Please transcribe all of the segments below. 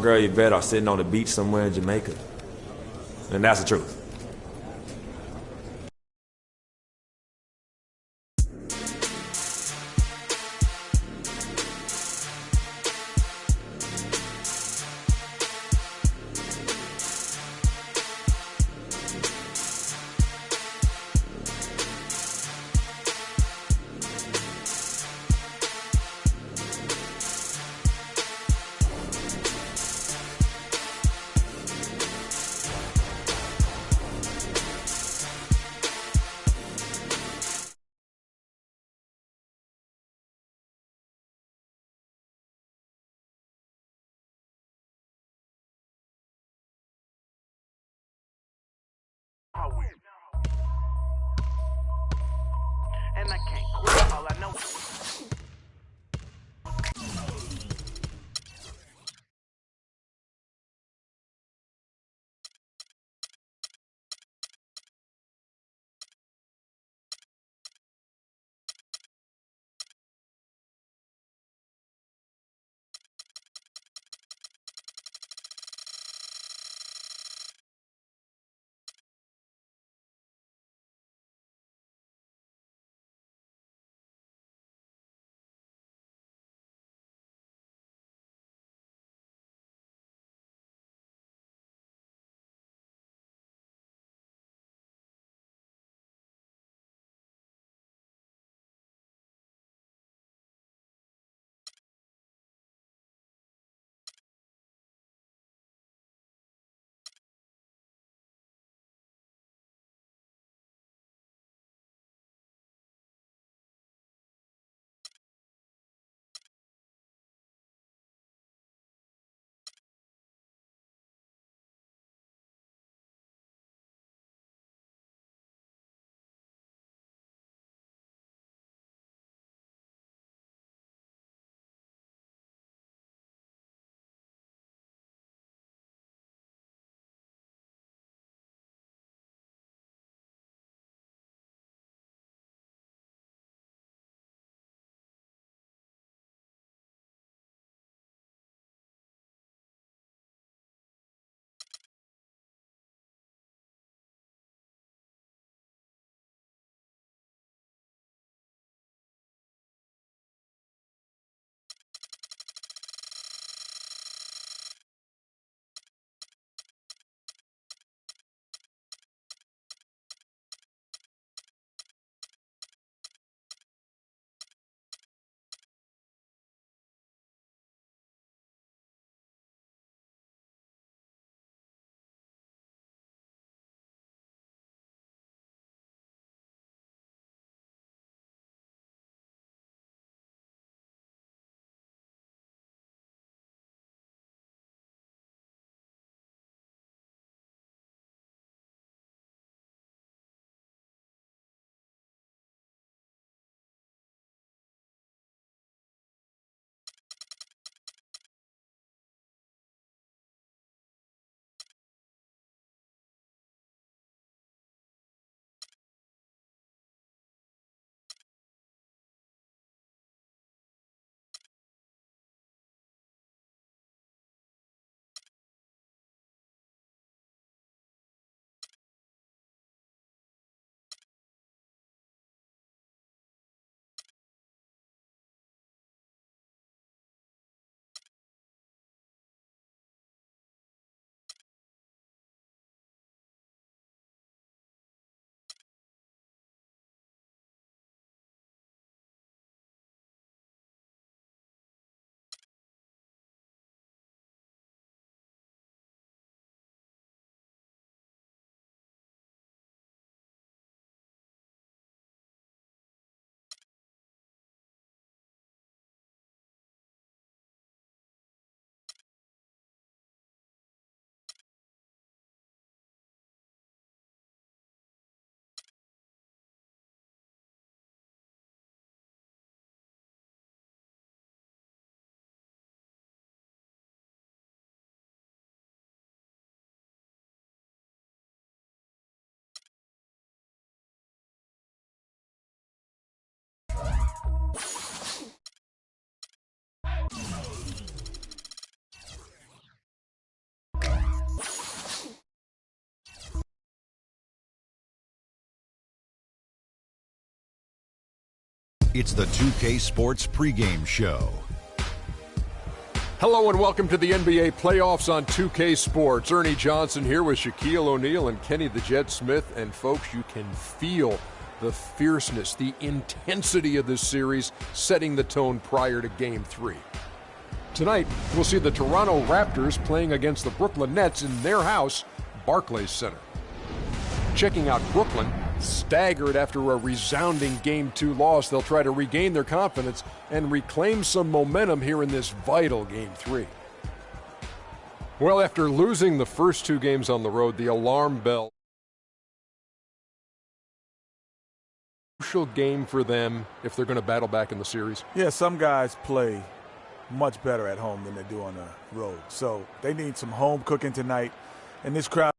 girl Yvette are sitting on the beach somewhere in Jamaica. And that's the truth. And I can't quit. All I know. It's the 2K Sports pregame show. Hello and welcome to the NBA playoffs on 2K Sports. Ernie Johnson here with Shaquille O'Neal and Kenny the Jet Smith. And folks, you can feel the fierceness, the intensity of this series setting the tone prior to Game 3. Tonight, we'll see the Toronto Raptors playing against the Brooklyn Nets in their house, Barclays Center. Checking out Brooklyn, staggered after a resounding Game 2 loss, they'll try to regain their confidence and reclaim some momentum here in this vital Game 3. Well, after losing the first 2 games on the road, the alarm bell. Crucial game for them if they're going to battle back in the series. Yeah, some guys play much better at home than they do on the road. So they need some home cooking tonight. And this crowd.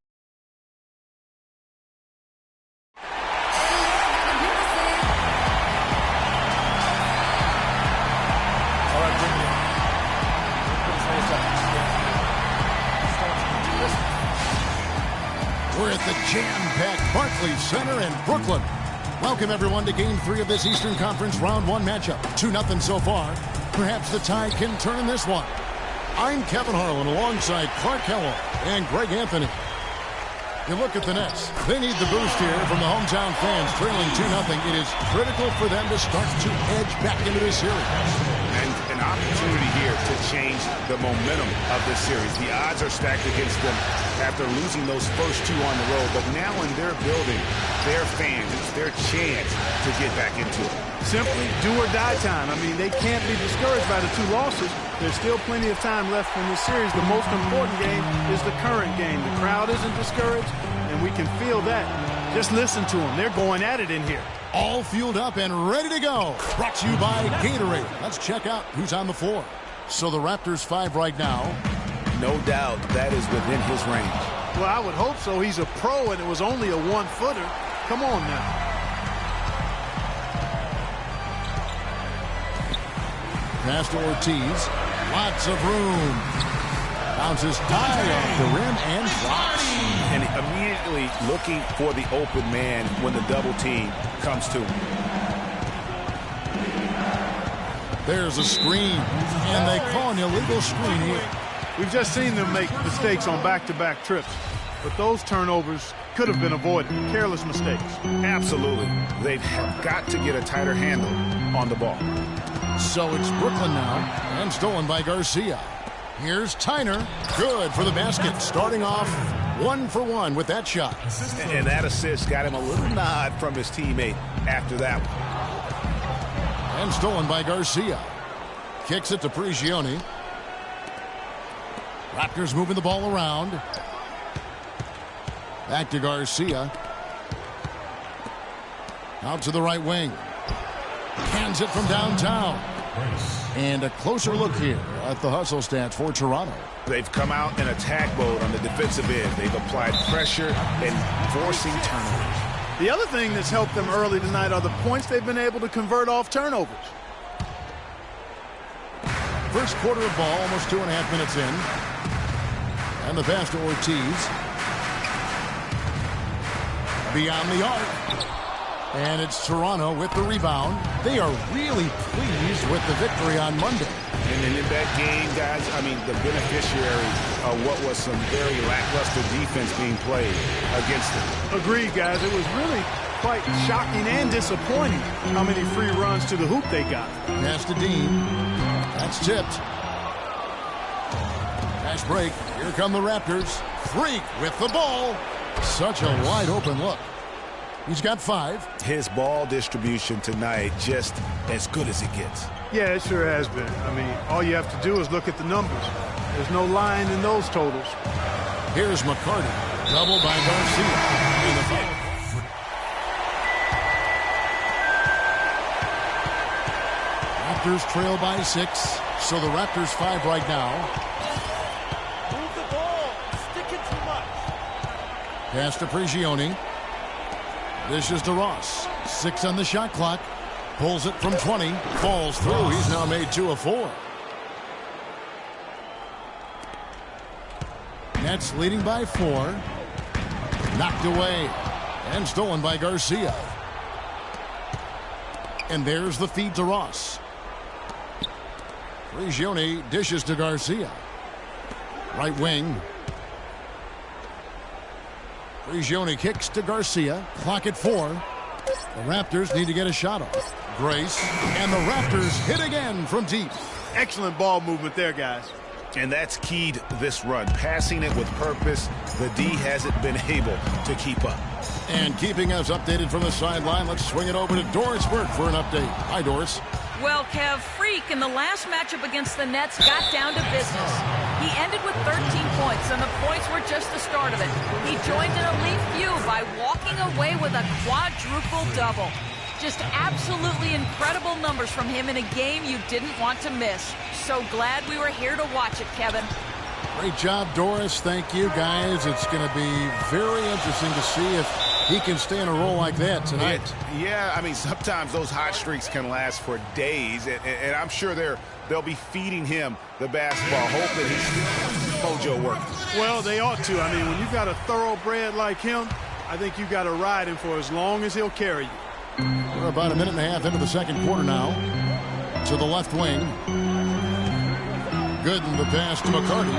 We're at the jam-packed Barclays Center in Brooklyn. Welcome, everyone, to Game 3 of this Eastern Conference Round 1 matchup. 2-0 so far. Perhaps the tide can turn in this one. I'm Kevin Harlan alongside Clark Kellogg and Greg Anthony. You look at the Nets. They need the boost here from the hometown fans trailing 2-0. It is critical for them to start to edge back into this series. And an opportunity here to change the momentum of this series. The odds are stacked against them after losing those first 2 on the road. But now in their building, their fans, it's their chance to get back into it. Simply do or die time. I mean, they can't be discouraged by the 2 losses. There's still plenty of time left in this series. The most important game is the current game. The crowd isn't discouraged, and we can feel that. Just listen to them. They're going at it in here. All fueled up and ready to go. Brought to you by Gatorade. Let's check out who's on the floor. So the Raptors 5 right now. No doubt that is within his range. Well, I would hope so. He's a pro, and it was only a 1-footer. Come on now. Pass to Ortiz. Lots of room. Bounces high off the rim and drops. And immediately looking for the open man when the double team comes to him. There's a screen, and they call an illegal screen here. We've just seen them make mistakes on back-to-back trips, but those turnovers could have been avoided. Careless mistakes. Absolutely. They've got to get a tighter handle on the ball. So it's Brooklyn now, and stolen by Garcia. Here's Tyner. Good for the basket. Starting off 1 for 1 with that shot. And that assist got him a little nod from his teammate after that one. And stolen by Garcia. Kicks it to Prigioni. Raptors moving the ball around. Back to Garcia. Out to the right wing. Hands it from downtown. And a closer look here at the hustle stats for Toronto. They've come out in attack mode on the defensive end. They've applied pressure and forcing turnovers. The other thing that's helped them early tonight are the points they've been able to convert off turnovers. First quarter of ball, almost 2.5 minutes in. And the pass to Ortiz. Beyond the arc. And it's Toronto with the rebound. They are really pleased with the victory on Monday. And in that game, guys, I mean, the beneficiary of what was some very lackluster defense being played against them. Agreed, guys. It was really quite shocking and disappointing how many free runs to the hoop they got. Pass to Dean. That's tipped. Fast break. Here come the Raptors. Freak with the ball. Such a wide open look. He's got 5. His ball distribution tonight just as good as it gets. Yeah, it sure has been. I mean, all you have to do is look at the numbers. There's no lying in those totals. Here's McCarty. Double by Garcia. And the foul. Raptors trail by 6. So the Raptors 5 right now. Move the ball. Sticking too much. Pass to Prigioni. This is to Ross. 6 on the shot clock. Pulls it from 20. Falls through. He's now made 2 of 4. Nets leading by 4. Knocked away. And stolen by Garcia. And there's the feed to Ross. Prigioni dishes to Garcia. Right wing. Prigioni kicks to Garcia. Clock at 4. The Raptors need to get a shot off. Grace. And the Raptors hit again from deep. Excellent ball movement there, guys. And that's keyed this run. Passing it with purpose. The D hasn't been able to keep up. And keeping us updated from the sideline, let's swing it over to Doris Burke for an update. Hi, Doris. Well, Kev, Freak in the last matchup against the Nets got down to business. He ended with 13 points, and the points were just the start of it. He joined an elite few by walking away with a quadruple double. Just absolutely incredible numbers from him in a game you didn't want to miss. So glad we were here to watch it, Kevin. Great job, Doris. Thank you, guys. It's going to be very interesting to see if he can stay in a role like that tonight. Yeah, I mean, sometimes those hot streaks can last for days, and I'm sure they'll be feeding him the basketball, hoping his mojo works. Well, they ought to. I mean, when you've got a thoroughbred like him, I think you've got to ride him for as long as he'll carry you. We're about a minute and a half into the second quarter now. To the left wing. Good in the pass to McCarty.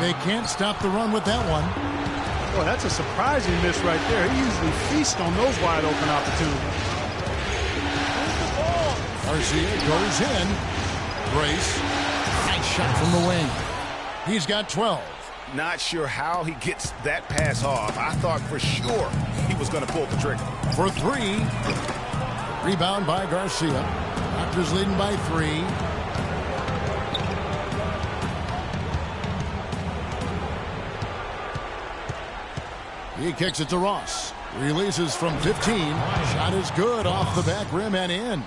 They can't stop the run with that one. Well, that's a surprising miss right there. He usually feasts on those wide open opportunities. Garcia goes in. Grace. Nice shot from the wing. He's got 12. Not sure how he gets that pass off. I thought for sure he was going to pull the trigger. For 3. Rebound by Garcia. Raptors leading by 3. He kicks it to Ross. Releases from 15. Shot is good off the back rim and in.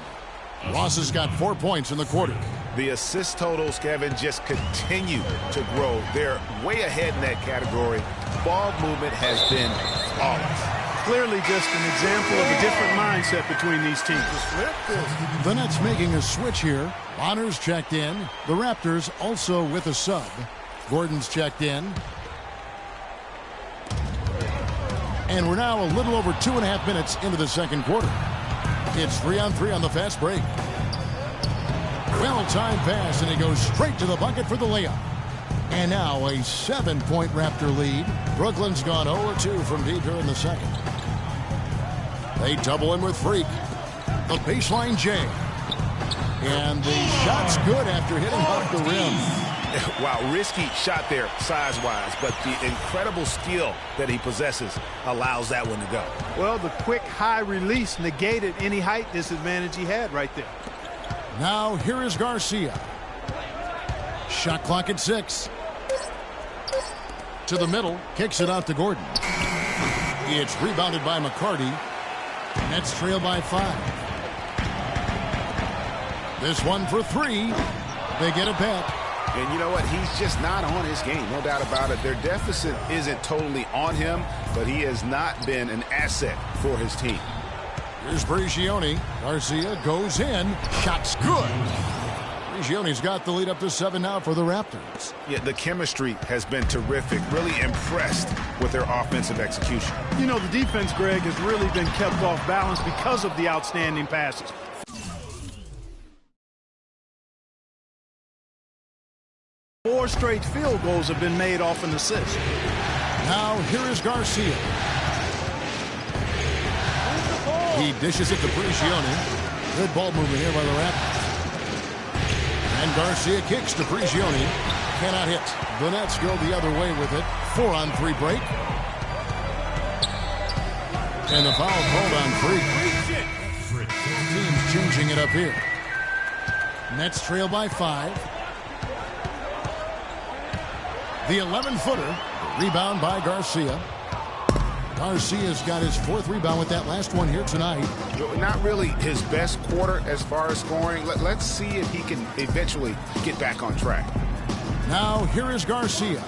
Ross has got 4 points in the quarter. The assist totals, Kevin, just continue to grow. They're way ahead in that category. Ball movement has been flawless. Clearly just an example of a different mindset between these teams. The Nets making a switch here. Bonner's checked in. The Raptors also with a sub. Gordon's checked in. And we're now a little over 2.5 minutes into the second quarter. It's 3-on-3 on the fast break. Well-timed pass, and he goes straight to the bucket for the layup. And now a 7-point Raptor lead. Brooklyn's gone 0-2 from deep here in the second. They double him with Freak. The baseline J. And the shot's good after hitting off the rim. Wow, risky shot there size-wise, but the incredible skill that he possesses allows that one to go. Well, the quick high release negated any height disadvantage he had right there. Now here is Garcia. Shot clock at 6. To the middle, kicks it out to Gordon. It's rebounded by McCarty. Nets trail by 5. This one for 3. They get it back. And you know what? He's just not on his game, no doubt about it. Their deficit isn't totally on him, but he has not been an asset for his team. Here's Prigioni. Garcia goes in. Shot's good. Prigioni's got the lead up to 7 now for the Raptors. Yeah, the chemistry has been terrific. Really impressed with their offensive execution. You know, the defense, Greg, has really been kept off balance because of the outstanding passes. Four straight field goals have been made off an assist. Now here is Garcia. He dishes it to Prigioni. Good ball movement here by the Raptors. And Garcia kicks to Prigioni. Cannot hit. The Nets go the other way with it. 4-on-3 break. And the foul called on Freak. Teams changing it up here. Nets trail by 5. The 11-footer, rebound by Garcia. Garcia's got his 4th rebound with that last one here tonight. Not really his best quarter as far as scoring. Let's see if he can eventually get back on track. Now here is Garcia.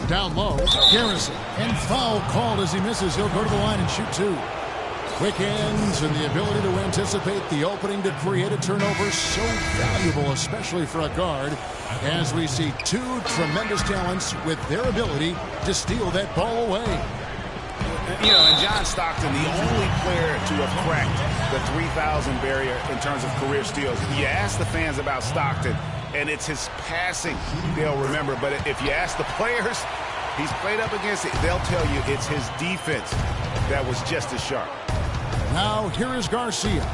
Down low, Garrison. And foul called as he misses. He'll go to the line and shoot 2. Quick hands and the ability to anticipate the opening to create a turnover, so valuable, especially for a guard, as we see 2 tremendous talents with their ability to steal that ball away. You know, and John Stockton, the only player to have cracked the 3,000 barrier in terms of career steals. You ask the fans about Stockton, and it's his passing they'll remember. But if you ask the players he's played up against, they'll tell you it's his defense that was just as sharp. Now, here is Garcia.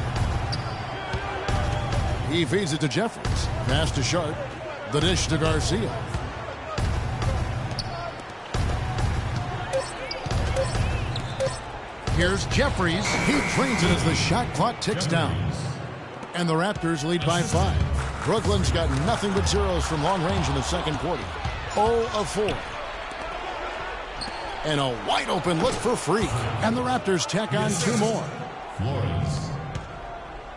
He feeds it to Jeffries. Pass to Sharp. The dish to Garcia. Here's Jeffries. He trains it as the shot clock ticks down. And the Raptors lead by 5. Brooklyn's got nothing but zeros from long range in the second quarter. 0 of 4. And a wide open look for Freak. And the Raptors tack on 2 more.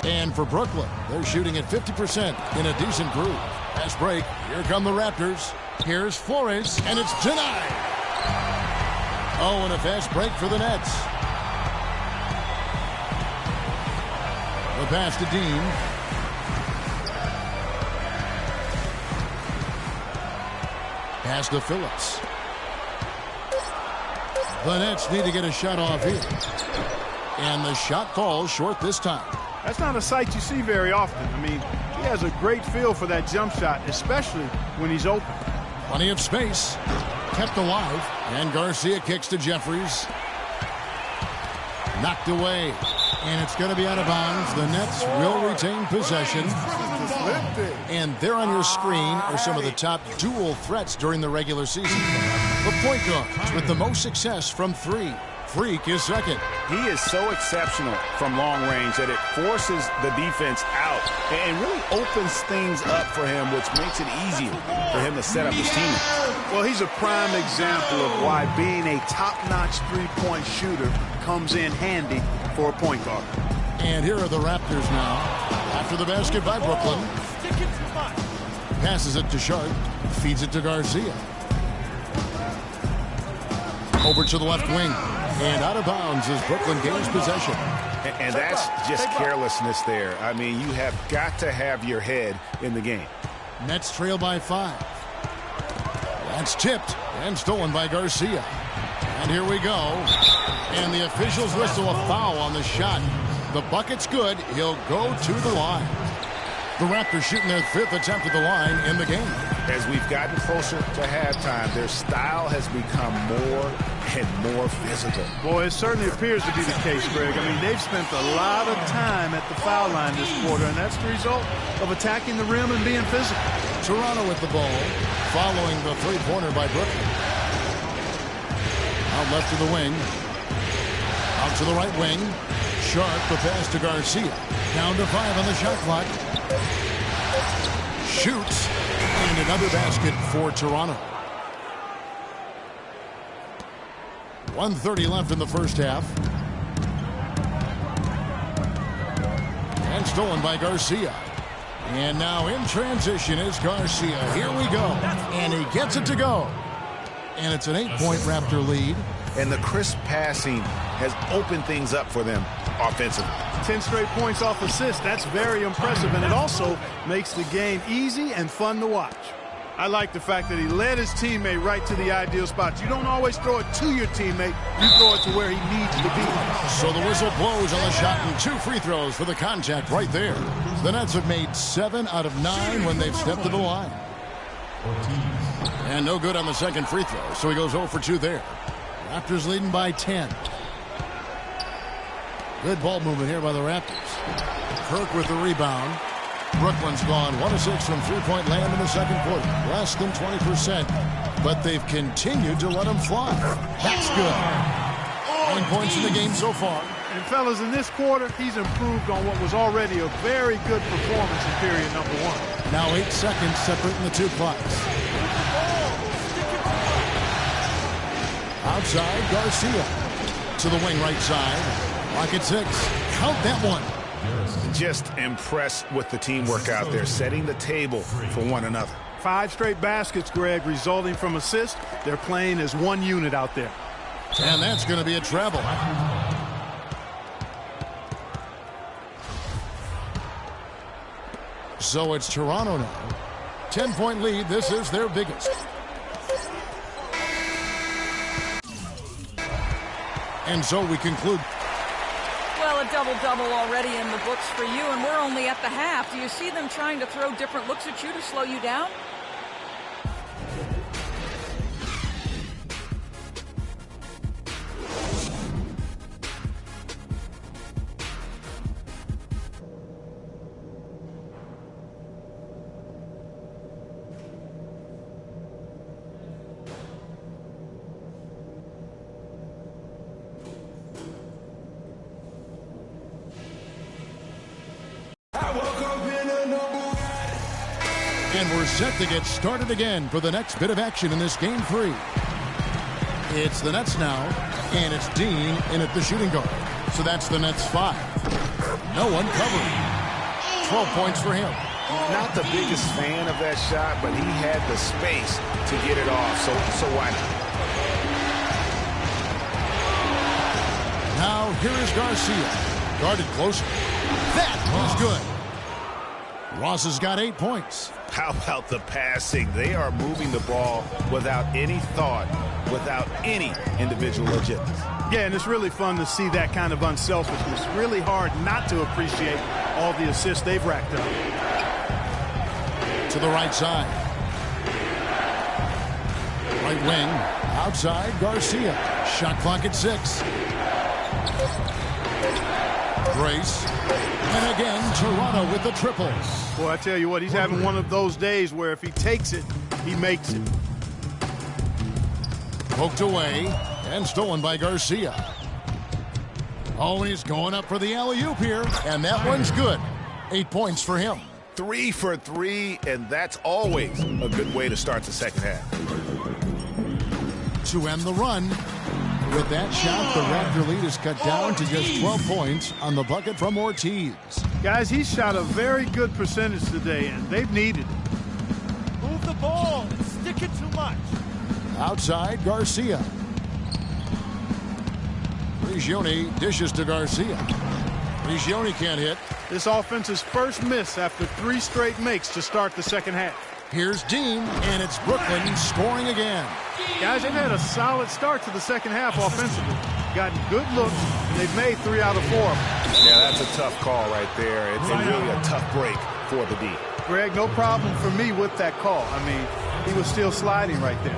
And for Brooklyn, they're shooting at 50% in a decent groove. Fast break. Here come the Raptors. Here's Flores, and it's denied. Oh, and a fast break for the Nets. The pass to Dean. Pass to Phillips. The Nets need to get a shot off here. And the shot falls short this time. That's not a sight you see very often. I mean, he has a great feel for that jump shot, especially when he's open. Plenty of space. Kept alive. And Garcia kicks to Jeffries. Knocked away. And it's going to be out of bounds. The Nets will retain possession. And there on your screen are some of the top dual threats during the regular season. The point guards with the most success from 3. Freak is second. He is so exceptional from long range that it forces the defense out and really opens things up for him, which makes it easier for him to set up his teammates. Well, he's a prime example of why being a top-notch three-point shooter comes in handy for a point guard. And here are the Raptors now. After the basket by Brooklyn. Passes it to Sharp. Feeds it to Garcia. Over to the left wing. And out of bounds as Brooklyn gains possession. And that's just carelessness there. I mean, you have got to have your head in the game. Nets trail by 5. That's tipped and stolen by Garcia. And here we go. And the officials whistle a foul on the shot. The bucket's good. He'll go to the line. The Raptors shooting their 5th attempt at the line in the game. As we've gotten closer to halftime, their style has become more and more physical. Boy, it certainly appears to be the case, Greg. I mean, they've spent a lot of time at the foul line this quarter, and that's the result of attacking the rim and being physical. Toronto with the ball, following the three-pointer by Brooklyn. Out left to the wing. Out to the right wing. Sharp, the pass to Garcia. Down to 5 on the shot clock. Shoots. And another basket for Toronto. 1:30 left in the first half. And stolen by Garcia. And now in transition is Garcia. Here we go. And he gets it to go. And it's an 8-point Raptor lead. And the crisp passing has opened things up for them offensively. 10 straight points off assists. That's very impressive. And it also makes the game easy and fun to watch. I like the fact that he led his teammate right to the ideal spot. You don't always throw it to your teammate. You throw it to where he needs to be. So the whistle blows on the shot and 2 free throws for the contact right there. The Nets have made 7 out of 9 when they've stepped to the line. And no good on the second free throw, so he goes 0 for 2 there. Raptors leading by 10. Good ball movement here by the Raptors. Kirk with the rebound. Brooklyn's gone 1 of 6 from three-point land in the second quarter. Less than 20%. But they've continued to let them fly. That's good. 9 points in the game so far. And fellas, in this quarter, he's improved on what was already a very good performance in period number 1. Now 8 seconds separating the 2 clocks. Outside, Garcia. To the wing right side. Lock at 6. Count that one. Just impressed with the teamwork out there, setting the table for one another. 5 straight baskets, Greg, resulting from assists. They're playing as one unit out there. And that's going to be a travel. So it's Toronto now. 10-point lead. This is their biggest. And so we conclude. Well, a double-double already in the books for you, and we're only at the half. Do you see them trying to throw different looks at you to slow you down? And we're set to get started again for the next bit of action in this game 3. It's the Nets now, and it's Dean in at the shooting guard. So that's the Nets 5. No one covering. 12 points for him. Not the biggest fan of that shot, but he had the space to get it off, so why not? Now here is Garcia. Guarded closer. That is good. Ross has got 8 points. How about the passing? They are moving the ball without any thought, without any individual agenda. Yeah, and it's really fun to see that kind of unselfishness. Really hard not to appreciate all the assists they've racked up. To the right side. Right wing. Outside, Garcia. Shot clock at 6. Grace. And again, Toronto with the triples. Boy, I tell you what, he's having one of those days where if he takes it, he makes it. Poked away and stolen by Garcia. Oh, he's going up for the alley-oop here, and that one's good. 8 points for him. 3 for 3, and that's always a good way to start the second half. To end the run. With that shot, the Raptor lead is cut down to just 12 points on the bucket from Ortiz. Guys, he shot a very good percentage today, and they've needed it. Move the ball and stick it too much. Outside, Garcia. Prigioni dishes to Garcia. Prigioni can't hit. This offense's first miss after 3 straight makes to start the second half. Here's Dean, and it's Brooklyn scoring again. Guys, they've had a solid start to the second half offensively. Gotten good looks, and they've made 3 out of 4. Yeah, that's a tough call right there. It's really a tough break for the D. Greg, no problem for me with that call. I mean, he was still sliding right there.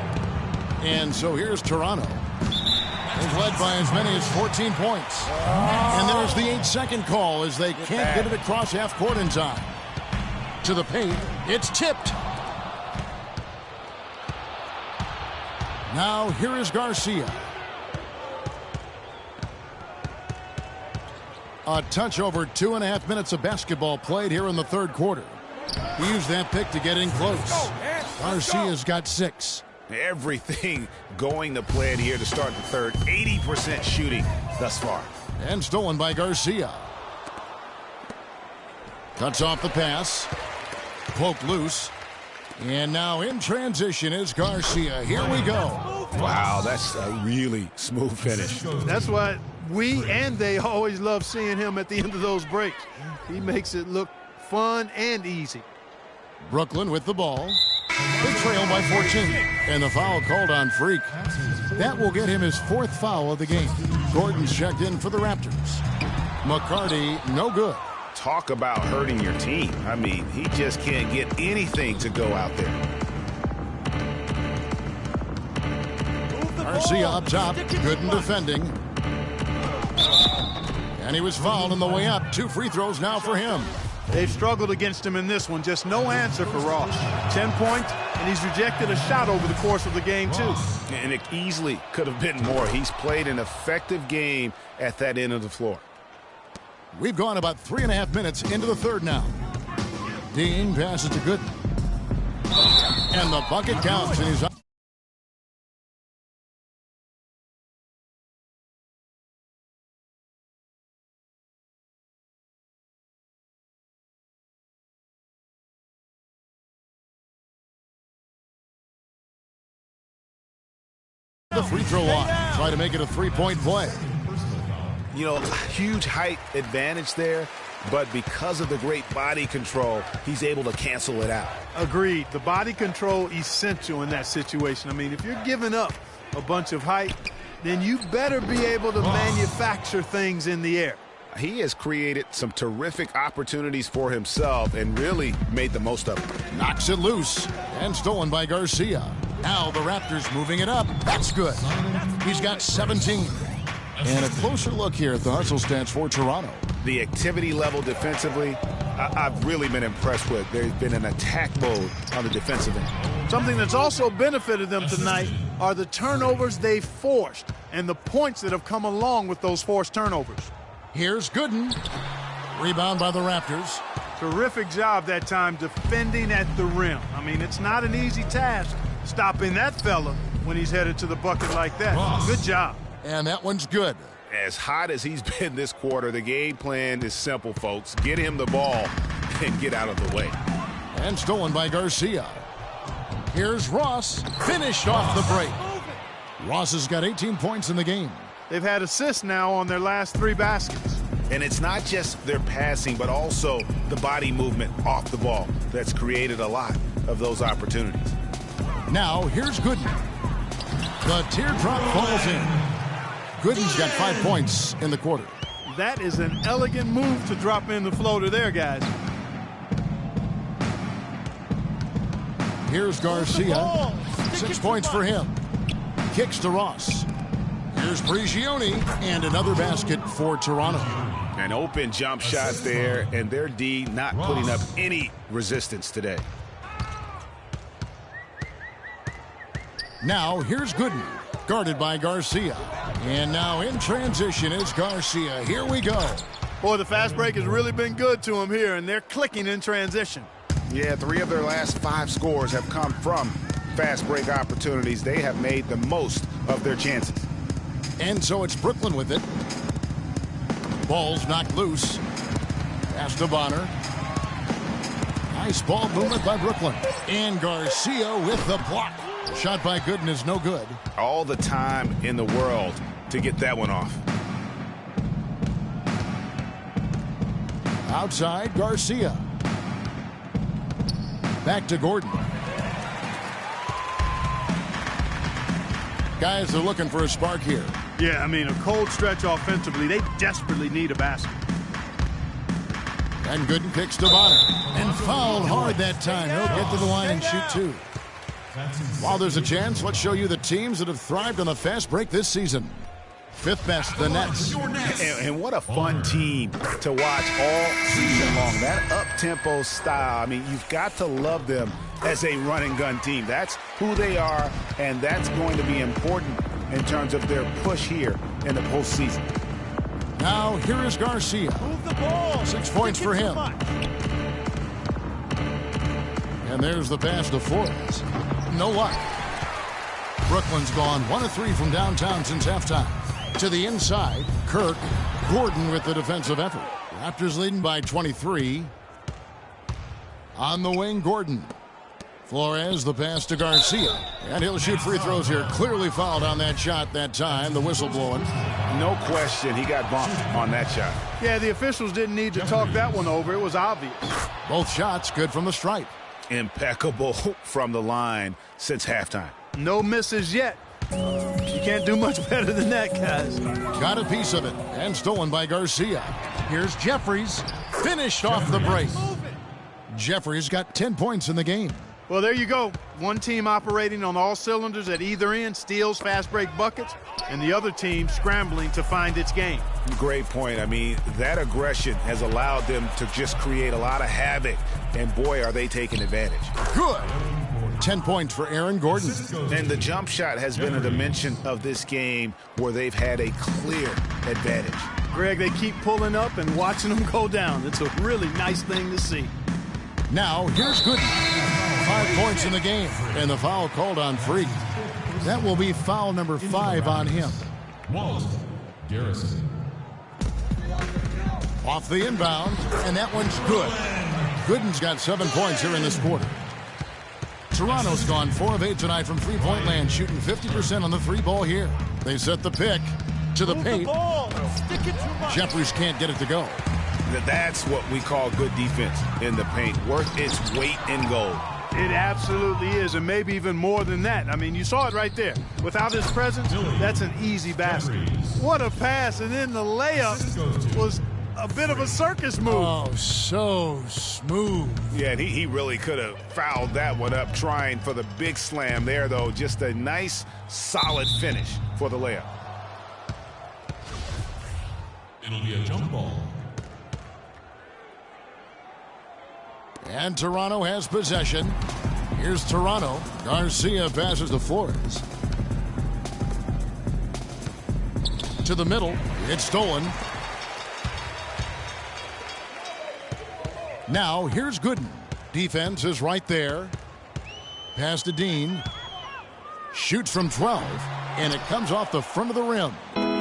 And so here's Toronto. They've led by as many as 14 points. And there's the 8-second call as they can't get it across half court in time. To the paint, it's tipped. Now here is Garcia. A touch over 2.5 minutes of basketball played here in the third quarter. He used that pick to get in close. Garcia's got 6. Everything going to plan here to start the third. 80% shooting thus far. And stolen by Garcia. Cuts off the pass. Poked loose. And now in transition is Garcia. Here we go. Wow, that's a really smooth finish. That's why we and they always love seeing him at the end of those breaks. He makes it look fun and easy. Brooklyn with the ball. They trail by 14. And the foul called on Freak. That will get him his 4th foul of the game. Gordon's checked in for the Raptors. McCarty, no good. Talk about hurting your team. I mean, he just can't get anything to go out there. Garcia up top, good in defending. And he was fouled on the way up. 2 free throws now for him. They've struggled against him in this one. Just no answer for Ross. 10 points, and he's rejected a shot over the course of the game, too. And it easily could have been more. He's played an effective game at that end of the floor. We've gone about 3.5 minutes into the third now. Dean passes to Gooden. And the bucket counts, and he's up. The free throw line. Try to make it a 3-point play. You know, huge height advantage there, but because of the great body control, he's able to cancel it out. Agreed. The body control essential in that situation. I mean, if you're giving up a bunch of height, then you better be able to manufacture things in the air. He has created some terrific opportunities for himself and really made the most of it. Knocks it loose and stolen by Garcia. Now the Raptors moving it up. That's good. He's got 17. And a closer look here at the hustle stats for Toronto. The activity level defensively, I've really been impressed with. There's been an attack mode on the defensive end. Something that's also benefited them tonight are the turnovers they've forced and the points that have come along with those forced turnovers. Here's Gooden. Rebound by the Raptors. Terrific job that time defending at the rim. I mean, it's not an easy task stopping that fella when he's headed to the bucket like that. Good job. And that one's good. As hot as he's been this quarter, the game plan is simple, folks. Get him the ball and get out of the way. And stolen by Garcia. Here's Ross. Finished off the break. Ross has got 18 points in the game. They've had assists now on their last 3 baskets. And it's not just their passing, but also the body movement off the ball that's created a lot of those opportunities. Now, here's Gooden. The teardrop falls in. Gooden's got 5 points in the quarter. That is an elegant move to drop in the floater there, guys. Here's Garcia. 6 points for him. Kicks to Ross. Here's Prigioni, and another basket for Toronto. An open jump shot there, and their D not putting up any resistance today. Now, here's Gooden, guarded by Garcia. And now in transition is Garcia. Here we go. Boy, the fast break has really been good to him here, and they're clicking in transition. Yeah, 3 of their last 5 scores have come from fast break opportunities. They have made the most of their chances. And so it's Brooklyn with it. Ball's knocked loose. Pass to Bonner. Nice ball movement by Brooklyn. And Garcia with the block. Shot by Gooden is no good. All the time in the world to get that one off. Outside, Garcia. Back to Gordon. Guys, they're looking for a spark here. Yeah, I mean, a cold stretch offensively. They desperately need a basket. And Gooden kicks to Bonner. And fouled hard that time. He'll get to the line and shoot 2. While there's a chance, let's show you the teams that have thrived on the fast break this season. 5th best, the Nets. And what a fun team to watch all season long. That up-tempo style, I mean, you've got to love them as a run-and-gun team. That's who they are, and that's going to be important in terms of their push here in the postseason. Now, here is Garcia. Move the ball. 6 points for him. And there's the pass to Forbes. No luck. Brooklyn's gone 1 of 3 from downtown since halftime. To the inside, Kirk. Gordon with the defensive effort. Raptors leading by 23. On the wing, Gordon. Flores, the pass to Garcia. And he'll shoot free throws here. Clearly fouled on that shot that time. The whistle blowing. No question, he got bumped on that shot. Yeah, the officials didn't need to talk that one over. It was obvious. Both shots good from the stripe. Impeccable from the line since halftime. No misses yet. You can't do much better than that, guys. Got a piece of it. And stolen by Garcia. Here's Jeffries. Finished off the break. Jeffries got 10 points in the game. Well, there you go. One team operating on all cylinders at either end, steals fast break buckets, and the other team scrambling to find its game. Great point. I mean, that aggression has allowed them to just create a lot of havoc, and boy, are they taking advantage. Good. 10 points for Aaron Gordon. And the jump shot has been a dimension of this game where they've had a clear advantage. Greg, they keep pulling up and watching them go down. It's a really nice thing to see. Now, here's Gooden. 5 points in the game, and the foul called on Freak. That will be foul number 5 on him. Garrison. Off the inbound, and that one's good. Gooden's got 7 points here in this quarter. Toronto's gone 4 of 8 tonight from three-point land, shooting 50% on the 3-ball here. They set the pick to the paint. Jeffries can't get it to go. That's what we call good defense in the paint. Worth its weight in gold. It absolutely is, and maybe even more than that. I mean, you saw it right there. Without his presence, that's an easy basket. What a pass, and then the layup was a bit of a circus move. Oh, so smooth. Yeah, and he really could have fouled that one up trying for the big slam there, though. Just a nice, solid finish for the layup. It'll be a jump ball. And Toronto has possession. Here's Toronto. Garcia passes to Flores. To the middle. It's stolen. Now, here's Gooden. Defense is right there. Pass to Dean. Shoots from 12. And it comes off the front of the rim.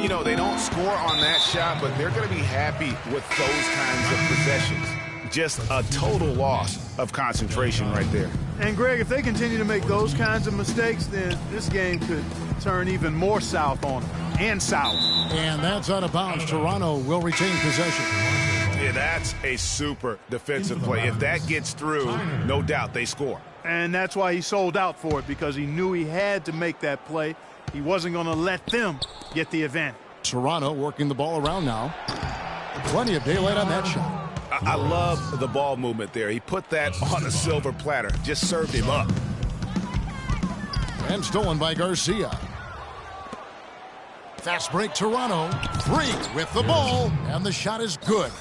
You know, they don't score on that shot, but they're going to be happy with those kinds of possessions. Just a total loss of concentration right there. And, Greg, if they continue to make those kinds of mistakes, then this game could turn even more south on them, and south. And that's out of bounds. Toronto will retain possession. Yeah, that's a super defensive play. If that gets through, no doubt they score. And that's why he sold out for it, because he knew he had to make that play. He wasn't going to let them get the advantage. Toronto working the ball around now. Plenty of daylight on that shot. I love the ball movement there. He put that on a silver platter. Just served him up. And stolen by Garcia. Fast break Toronto. 3 with the ball. And the shot is good.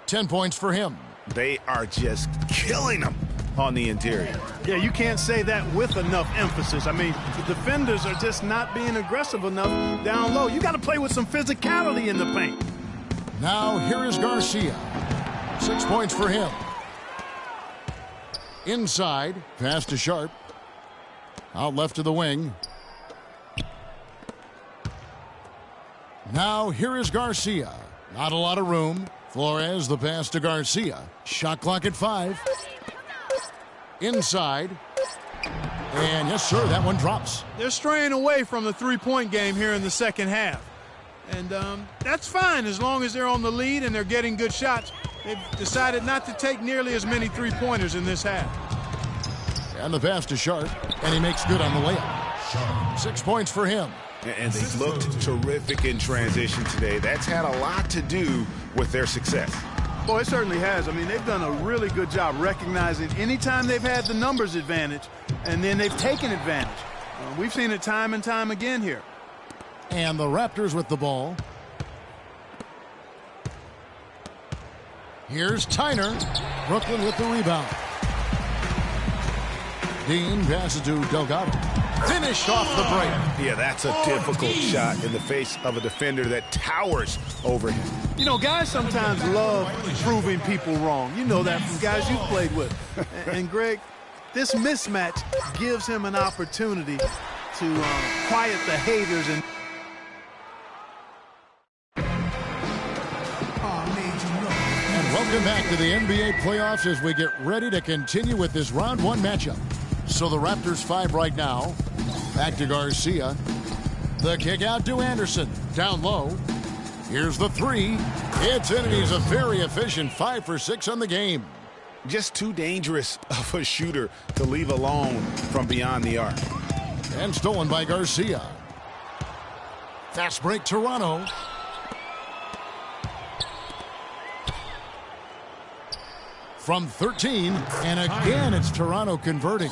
10 points for him. They are just killing them on the interior. Yeah, you can't say that with enough emphasis. I mean, the defenders are just not being aggressive enough down low. You got to play with some physicality in the paint. Now here is Garcia. 6 points for him. Inside, pass to Sharp. Out left to the wing. Now here is Garcia. Not a lot of room. Flores, the pass to Garcia. Shot clock at 5. Inside. And yes, sir, that one drops. They're straying away from the three-point game here in the second half. And that's fine as long as they're on the lead and they're getting good shots. They've decided not to take nearly as many three-pointers in this half. And the pass to Sharp, and he makes good on the layup. 6 points for him. And they've looked terrific in transition today. That's had a lot to do with their success. Boy, it certainly has. I mean, they've done a really good job recognizing anytime they've had the numbers advantage, and then they've taken advantage. We've seen it time and time again here. And the Raptors with the ball. Here's Tyner. Brooklyn with the rebound. Dean passes to Delgado. Finished off the break. Yeah, that's a difficult shot in the face of a defender that towers over him. You know, guys sometimes love proving people wrong. You know that from guys you've played with. And Greg, this mismatch gives him an opportunity to quiet the haters and welcome back to the NBA playoffs as we get ready to continue with this round 1 matchup. So the Raptors 5 right now. Back to Garcia. The kick out to Anderson. Down low. Here's the 3. It's in, and he's a very efficient 5 for 6 on the game. Just too dangerous of a shooter to leave alone from beyond the arc. And stolen by Garcia. Fast break Toronto. From 13, and again it's Toronto converting.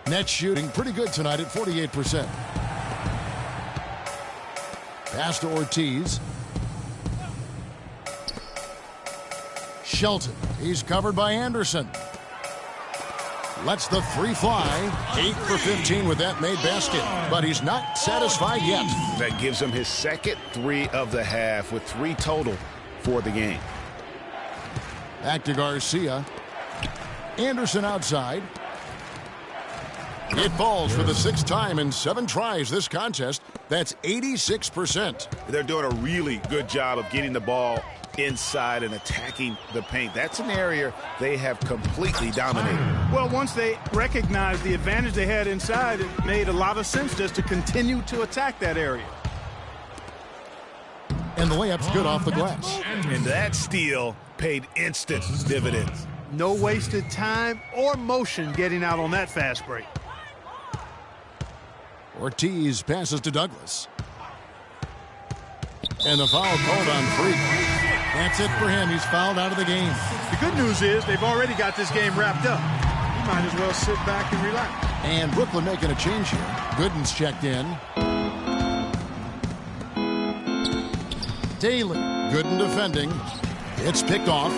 Net shooting pretty good tonight at 48%. Pass to Ortiz. Shelton, he's covered by Anderson. Lets the 3 fly. 8 for 15 with that made basket, but he's not satisfied yet. That gives him his second 3 of the half with 3 total for the game. Back to Garcia. Anderson outside. It falls for the 6th time in 7 tries this contest. That's 86%. They're doing a really good job of getting the ball inside and attacking the paint. That's an area they have completely dominated. Well, once they recognized the advantage they had inside, it made a lot of sense just to continue to attack that area. And the layup's good off the glass. And that steal paid instant dividends. No wasted time or motion getting out on that fast break. Ortiz passes to Douglas. And the foul called on Freak. That's it for him. He's fouled out of the game. The good news is they've already got this game wrapped up. You might as well sit back and relax. And Brooklyn making a change here. Gooden's checked in. Daly. Gooden defending. It's picked off.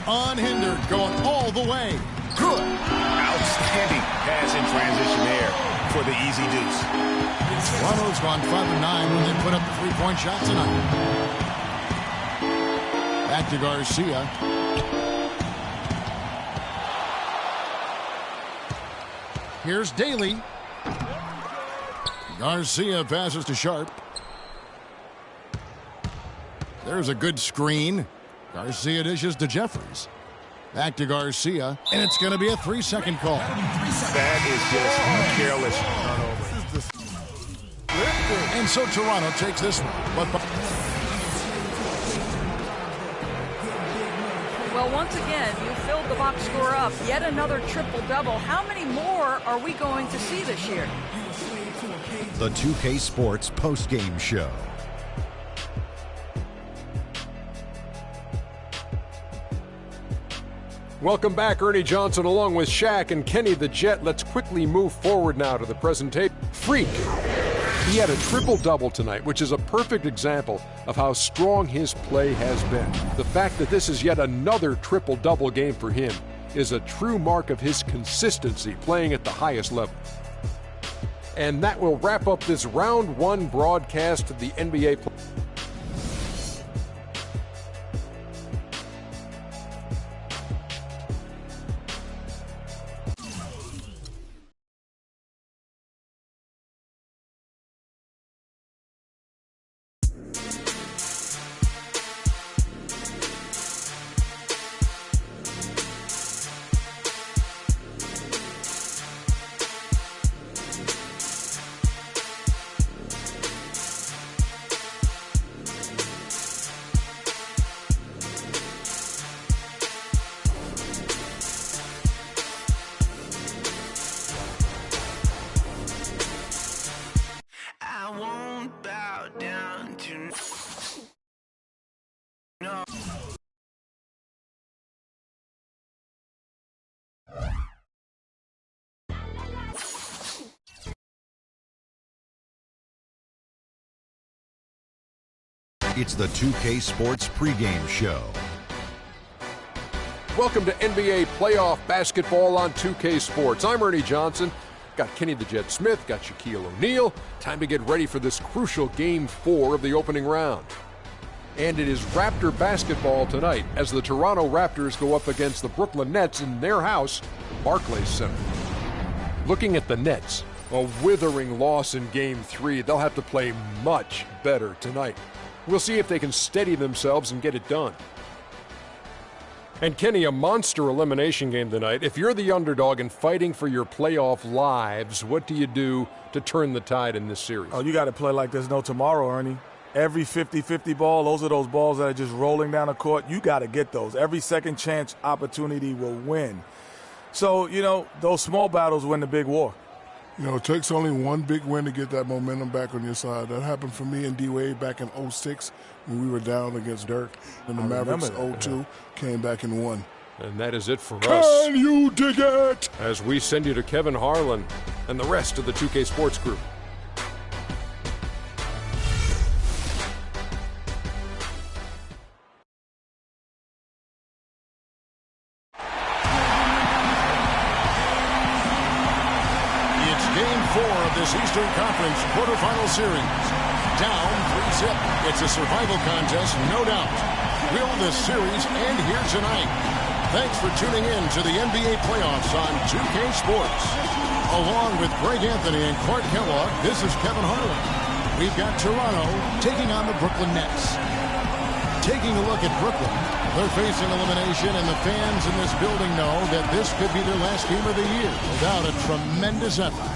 Unhindered, going all the way. Good. Outstanding pass in transition there for the easy deuce. Toronto's gone 5 of 9 when they put up the three-point shot tonight. Back to Garcia. Here's Daly. Garcia passes to Sharp. There's a good screen. Garcia dishes to Jeffries. Back to Garcia, and it's going to be a 3-second call. That is just careless turnover. And so Toronto takes this one. Well, once again, you filled the box score up. Yet another triple-double. How many more are we going to see this year? The 2K Sports postgame show. Welcome back, Ernie Johnson, along with Shaq and Kenny the Jet. Let's quickly move forward now to the presentation. Freak. He had a triple-double tonight, which is a perfect example of how strong his play has been. The fact that this is yet another triple-double game for him is a true mark of his consistency playing at the highest level. And that will wrap up this round one broadcast of the NBA play. It's the 2K Sports pregame show. Welcome to NBA playoff basketball on 2K Sports. I'm Ernie Johnson. Got Kenny the Jet Smith, got Shaquille O'Neal. Time to get ready for this crucial Game 4 of the opening round. And it is Raptor basketball tonight as the Toronto Raptors go up against the Brooklyn Nets in their house, Barclays Center. Looking at the Nets, a withering loss in Game 3. They'll have to play much better tonight. We'll see if they can steady themselves and get it done. And Kenny, a monster elimination game tonight. If you're the underdog and fighting for your playoff lives, what do you do to turn the tide in this series? Oh, you got to play like there's no tomorrow, Ernie. Every 50-50 ball, those are those balls that are just rolling down the court. You got to get those. Every second chance opportunity will win. So, those small battles win the big war. It takes only one big win to get that momentum back on your side. That happened for me and D-Wade back in 06 when we were down against Dirk. And the Mavericks 0-2 came back and won. And that is it for us. Can you dig it? As we send you to Kevin Harlan and the rest of the 2K Sports group. Eastern Conference quarterfinal series. Down 3-zip. It's a survival contest, no doubt. Will this series end here tonight? Thanks for tuning in to the NBA playoffs on 2K Sports. Along with Greg Anthony and Clark Kellogg, this is Kevin Harlan. We've got Toronto taking on the Brooklyn Nets. Taking a look at Brooklyn, they're facing elimination, and the fans in this building know that this could be their last game of the year without a tremendous effort.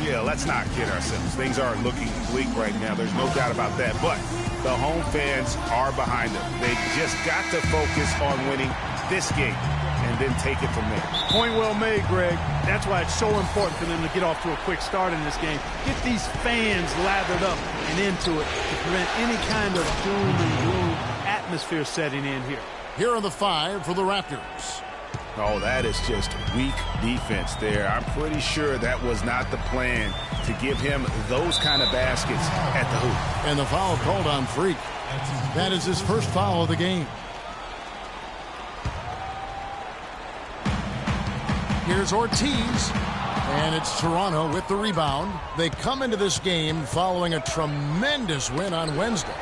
Yeah, let's not kid ourselves. Things are looking bleak right now. There's no doubt about that. But the home fans are behind them. They just got to focus on winning this game. and then take it from there. Point well made, Greg. That's why it's so important for them to get off to a quick start in this game. Get these fans lathered up and into it to prevent any kind of doom and gloom atmosphere setting in here. Here are the 5 for the Raptors. Oh, that is just weak defense there. I'm pretty sure that was not the plan to give him those kind of baskets at the hoop. And the foul called on Freak. That is his first foul of the game. Here's Ortiz. And it's Toronto with the rebound. They come into this game following a tremendous win on Wednesday.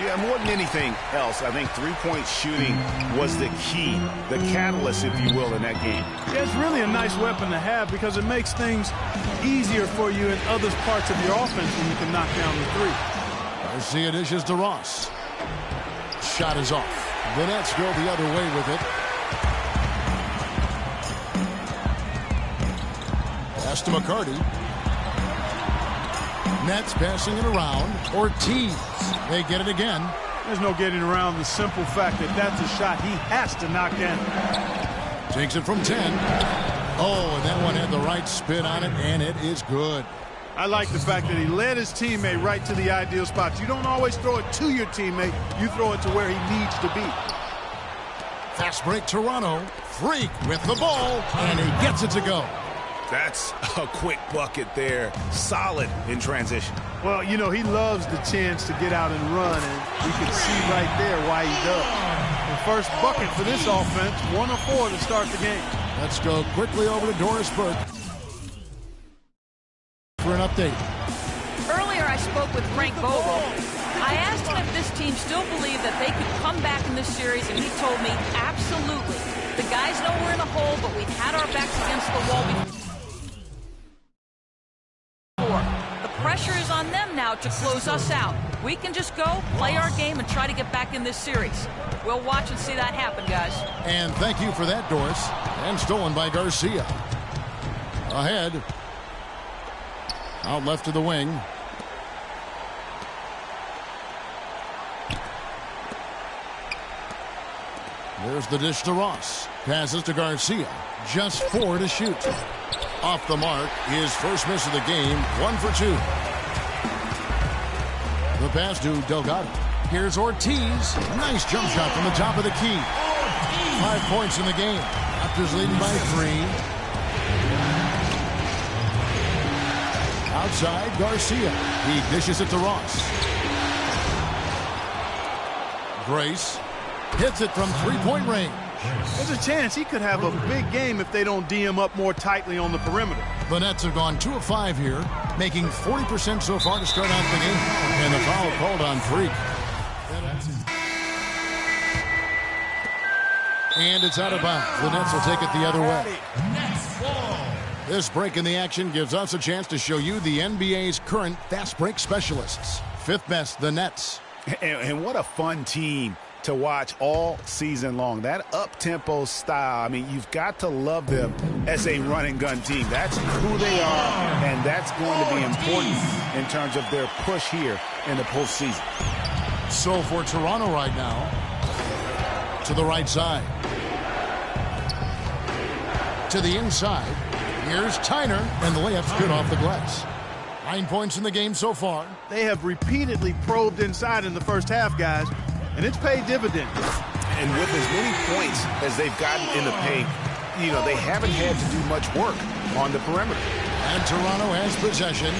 Yeah, more than anything else, I think three-point shooting was the key, the catalyst, if you will, in that game. Yeah, it's really a nice weapon to have because it makes things easier for you in other parts of your offense when you can knock down the three. Garcia dishes to Ross. Shot is off. The Nets go the other way with it. Pass to McCarty. Nets passing it around. Ortiz. They get it again. There's no getting around the simple fact that that's a shot he has to knock down. Takes it from 10. Oh, and that one had the right spin on it, and it is good. I like the fact that he led his teammate right to the ideal spots. You don't always throw it to your teammate. You throw it to where he needs to be. Fast break Toronto. Freak with the ball, and he gets it to go. That's a quick bucket there. Solid in transition. Well, you know, he loves the chance to get out and run, and you can see right there why he does. The first bucket for this offense, 1 of 4 to start the game. Let's go quickly over to Doris Burke for an update. Earlier, I spoke with Frank Vogel. I asked him if this team still believed that they could come back in this series, and he told me, absolutely. The guys know we're in a hole, but we've had our backs against the wall before. The pressure is on them now to close us out. We can just go, play our game, and try to get back in this series. We'll watch and see that happen, guys. And thank you for that, Doris. And stolen by Garcia. Ahead. Out left to the wing. There's the dish to Ross. Passes to Garcia. Just 4 to shoot. Off the mark. His first miss of the game. 1 for 2. The pass to Delgado. Here's Ortiz. Nice jump shot from the top of the key. 5 points in the game. Raptors leading by 3. Outside, Garcia. He dishes it to Ross. Grace hits it from 3-point range. There's a chance he could have a big game if they don't D him up more tightly on the perimeter. The Nets have gone 2 of 5 here, making 40% so far to start out the game. And the foul called on Freak. And it's out of bounds. The Nets will take it the other way. This break in the action gives us a chance to show you the NBA's current fast break specialists. 5th best, the Nets. And what a fun team to watch all season long. That up-tempo style, I mean, you've got to love them as a run-and-gun team. That's who they are, and that's going to be important in terms of their push here in the postseason. So for Toronto right now, to the right side. To the inside. Here's Tyner, and the layup's good off the glass. 9 points in the game so far. They have repeatedly probed inside in the first half, guys, and it's paid dividends. And with as many points as they've gotten in the paint, you know, they haven't had to do much work on the perimeter. And Toronto has possession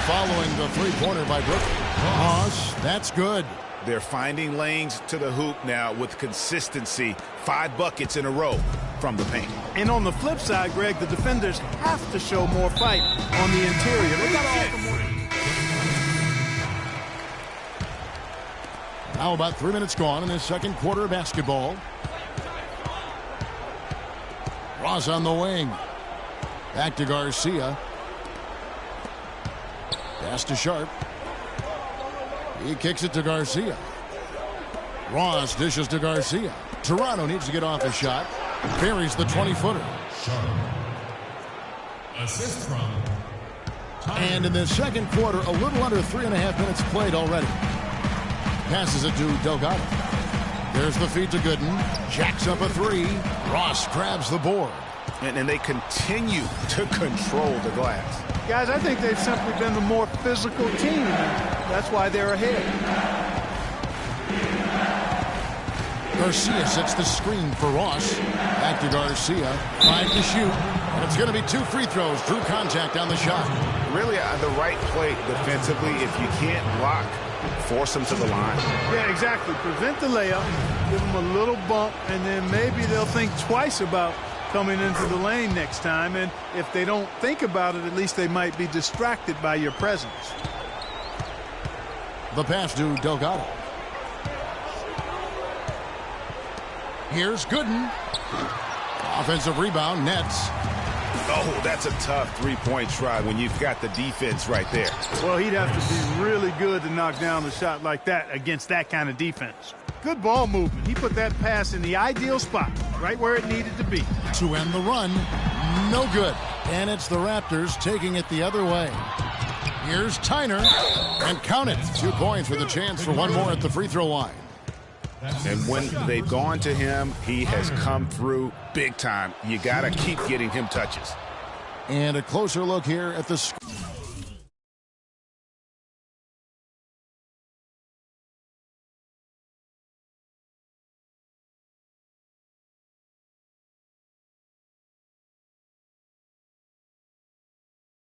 following the three-pointer by Brooklyn. Ross, that's good. They're finding lanes to the hoop now with consistency. 5 buckets in a row from the paint. And on the flip side, Greg, the defenders have to show more fight on the interior. They got to offer more. Now about 3 minutes gone in this second quarter of basketball. Ross on the wing. Back to Garcia. Pass to Sharp. He kicks it to Garcia. Ross dishes to Garcia. Toronto needs to get off a shot. Buries the 20-footer. Assist from Tyner. And in the second quarter, a little under 3.5 minutes played already. Passes it to Delgado. There's the feed to Gooden. Jacks up a three. Ross grabs the board. And they continue to control the glass. Guys, I think they've simply been the more physical team. That's why they're ahead. Garcia sets the screen for Ross. Back to Garcia. 5 to shoot. And it's going to be 2 free throws. Drew contact on the shot. Really the right play defensively. If you can't block, force them to the line. Yeah, exactly. Prevent the layup. Give them a little bump. And then maybe they'll think twice about coming into the lane next time. And if they don't think about it, at least they might be distracted by your presence. The pass to Delgado. Here's Gooden. Offensive rebound, Nets. Oh, that's a tough three-point try when you've got the defense right there. Well, he'd have to be really good to knock down a shot like that against that kind of defense. Good ball movement. He put that pass in the ideal spot, right where it needed to be. To end the run, no good. And it's the Raptors taking it the other way. Here's Tyner, and count it. 2 points with a chance for one more at the free throw line. And when they've gone to him, he has come through big time. You got to keep getting him touches. And a closer look here at the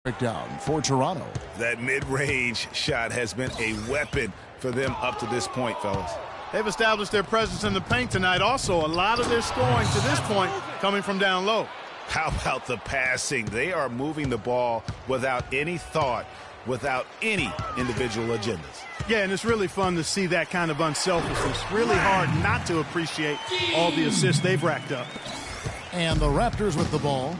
breakdown for Toronto. That mid-range shot has been a weapon for them up to this point, fellas. They've established their presence in the paint tonight. Also, a lot of their scoring to this point coming from down low. How about the passing? They are moving the ball without any thought, without any individual agendas. Yeah, and it's really fun to see that kind of unselfishness. Really hard not to appreciate all the assists they've racked up. And the Raptors with the ball.